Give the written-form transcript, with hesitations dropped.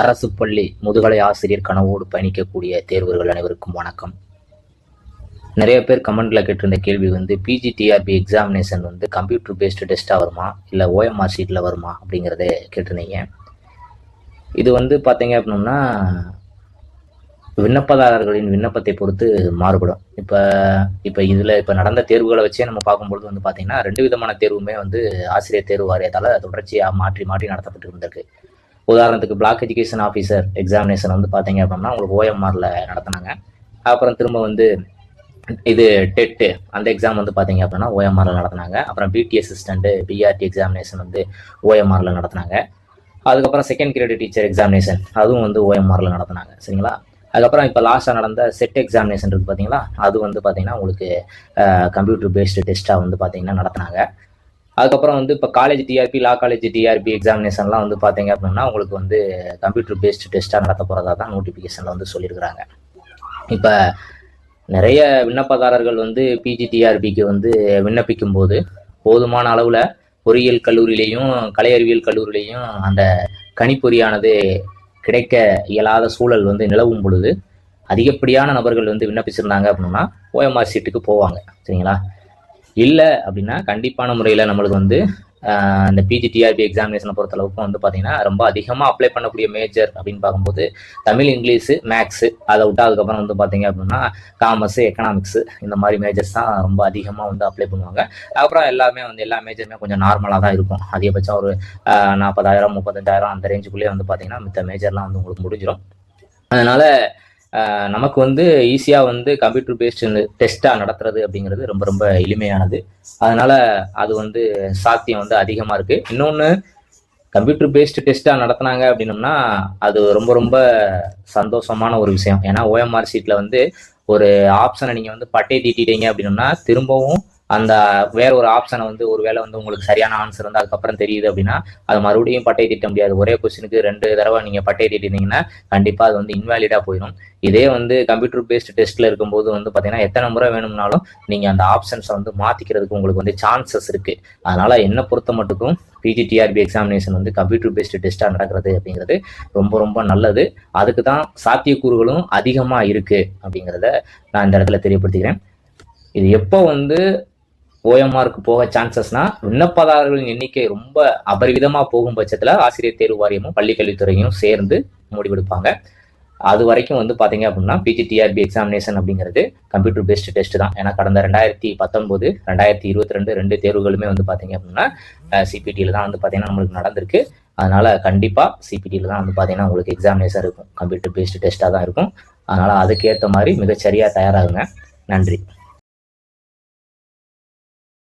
அரசு பள்ளி முதுகலை ஆசிரியர் கனவோடு பயணிக்கக்கூடிய தேர்வர்கள் அனைவருக்கும் வணக்கம். நிறைய பேர் கமெண்ட்ல கேட்டிருந்த கேள்வி பிஜிடிஆர்பி எக்ஸாமினேஷன் கம்ப்யூட்டர் பேஸ்டு டெஸ்டா வருமா இல்லை ஓஎம்ஆர் ஷீட்ல வருமா அப்படிங்கிறத கேட்டிருந்தீங்க. இது பார்த்தீங்க அப்படின்னா விண்ணப்பதாரர்களின் விண்ணப்பத்தை பொறுத்து மாறுபடும். இப்போ இதில் நடந்த தேர்வுகளை வச்சே நம்ம பார்க்கும்பொழுது பார்த்தீங்கன்னா 2 விதமான தேர்வுமே ஆசிரியர் தேர்வு வாரியத்தால் தொடர்ச்சியாக மாற்றி மாற்றி நடத்தப்பட்டு இருந்திருக்கு. உதாரணத்துக்கு பிளாக் எஜுகேஷன் ஆஃபீஸர் எக்ஸாமினேஷன் பார்த்தீங்க அப்படின்னா உங்களுக்கு ஓஎம்ஆரில் நடத்தினாங்க. அப்புறம் திரும்ப இது டெட்டு அந்த எக்ஸாம் பார்த்தீங்க அப்படின்னா ஓஎம்ஆரில் நடத்தினாங்க. அப்புறம் பிடி அசிஸ்டண்ட் பிஆர்டி எக்ஸாமினேஷன் ஓஎம்ஆரில் நடத்தினாங்க. அதுக்கப்புறம் செகண்ட் கிரேட் டீச்சர் எக்ஸாமினேஷன் அதுவும் ஓஎம்ஆரில் நடத்தினாங்க. சரிங்களா? அதுக்கப்புறம் இப்போ லாஸ்ட்டாக நடந்த செட் எக்ஸாமினேஷன் இருக்குது பார்த்தீங்களா, அது பார்த்தீங்கன்னா உங்களுக்கு கம்ப்யூட்டர் பேஸ்டு டெஸ்ட்டாக பார்த்தீங்கன்னா நடத்தினாங்க. அதுக்கப்புறம் இப்போ காலேஜ் டிஆர்பி லா காலேஜ் டிஆர்பி எக்ஸாமினேஷன்லாம் பார்த்தீங்க அப்படின்னா உங்களுக்கு கம்ப்யூட்டர் பேஸ்டு டெஸ்ட்டாக நடத்த போகிறதா தான் நோட்டிஃபிகேஷனில் சொல்லியிருக்கிறாங்க. இப்போ நிறைய விண்ணப்பதாரர்கள் பிஜிடிஆர்பிக்கு விண்ணப்பிக்கும் போது போதுமான அளவில் பொறியியல் கல்லூரியிலையும் கலை அறிவியல் கல்லூரியிலையும் அந்த கணிப்பொறியானது கிடைக்க இயலாத சூழல் நிலவும் பொழுது அதிகப்படியான நபர்கள் விண்ணப்பிச்சிருந்தாங்க அப்படின்னா ஓஎம்ஆர் சீட்டுக்கு போவாங்க. சரிங்களா? இல்லை அப்படின்னா கண்டிப்பான முறையில் நம்மளுக்கு இந்த பிஜிடிஆர்பி எக்ஸாமினேஷனை பொறுத்தளவுக்கு பார்த்தீங்கன்னா ரொம்ப அதிகமாக அப்ளை பண்ணக்கூடிய மேஜர் அப்படின்னு பார்க்கும்போது தமிழ், இங்கிலீஷு, மேக்ஸு, அதை விட்டு அதுக்கப்புறம் பார்த்தீங்க அப்படின்னா காமர்ஸு, எக்கனாமிக்ஸு இந்த மாதிரி மேஜர்ஸ் தான் ரொம்ப அதிகமாக அப்ளை பண்ணுவாங்க. அப்புறம் எல்லாமே எல்லா மேஜருமே கொஞ்சம் நார்மலாக தான் இருக்கும். அதிகபட்சம் ஒரு 40,000 35,000 அந்த ரேஞ்சுக்குள்ளேயே பார்த்தீங்கன்னா மித்த மேஜர்லாம் உங்களுக்கு முடிஞ்சிடும். அதனால் நமக்கு ஈஸியாக கம்ப்யூட்டர் பேஸ்டு டெஸ்ட்டாக நடத்துறது அப்படிங்கிறது ரொம்ப ரொம்ப எளிமையானது. அதனால் அது சாத்தியம் அதிகமாக இருக்குது. இன்னொன்று, கம்ப்யூட்டர் பேஸ்டு டெஸ்ட்டாக நடத்தினாங்க அப்படின்னோம்னா அது ரொம்ப ரொம்ப சந்தோஷமான ஒரு விஷயம். ஏன்னா ஓஎம்ஆர் ஷீட்டில் ஒரு ஆப்ஷனை நீங்கள் பட்டை தீட்டிட்டீங்க அப்படின்னோம்னா திரும்பவும் அந்த வேற ஒரு ஆப்ஷனை ஒருவேளை உங்களுக்கு சரியான ஆன்சர் அதுக்கப்புறம் தெரியுது அப்படின்னா அது மறுபடியும் பட்டை தீட்ட முடியாது. ஒரே கொஸ்டினுக்கு 2 தடவை நீங்கள் பட்டை தீட்டினீங்கன்னா கண்டிப்பாக அது இன்வாலிடா போயிடும். இதே கம்ப்யூட்டர் பேஸ்டு டெஸ்ட்ல இருக்கும்போது பார்த்தீங்கன்னா எத்தனை முறை வேணும்னாலும் நீங்கள் அந்த ஆப்ஷன்ஸை மாற்றிக்கிறதுக்கு உங்களுக்கு சான்சஸ் இருக்கு. அதனால என்னை பொறுத்த மட்டுக்கும் பிஜிடிஆர்பி எக்ஸாமினேஷன் கம்ப்யூட்டர் பேஸ்டு டெஸ்ட்டாக நடக்கிறது அப்படிங்கிறது ரொம்ப ரொம்ப நல்லது. அதுக்கு தான் சாத்தியக்கூறுகளும் அதிகமாக இருக்கு அப்படிங்கிறத நான் இந்த இடத்துல தெரியப்படுத்திக்கிறேன். இது எப்போ ஓஎம்ஆருக்கு போக சான்சஸ்னா விண்ணப்பதாரர்களின் எண்ணிக்கை ரொம்ப அபரிவிதமாக போகும் பட்சத்தில் ஆசிரியர் தேர்வு வாரியமும் பள்ளிக்கல்வித்துறையும் சேர்ந்து முடிவெடுப்பாங்க. அது வரைக்கும் பார்த்தீங்க அப்படின்னா பிஜிடிஆர்பி எக்ஸாமினேஷன் அப்படிங்கிறது கம்ப்யூட்டர் பேஸ்டு டெஸ்ட் தான். ஏன்னா கடந்த 2019 2022 2 தேர்வுகளுமே பார்த்தீங்க அப்படின்னா சிபிடியில் தான் பார்த்தீங்கன்னா நம்மளுக்கு நடந்திருக்கு. அதனால கண்டிப்பாக சிபிடியில் தான் பார்த்தீங்கன்னா உங்களுக்கு எக்ஸாமினேஷன் இருக்கும், கம்ப்யூட்டர் பேஸ்டு டெஸ்ட்டாக தான் இருக்கும். அதனால அதுக்கேற்ற மாதிரி மிகச்சரியாக தயாராகுங்க. நன்றி.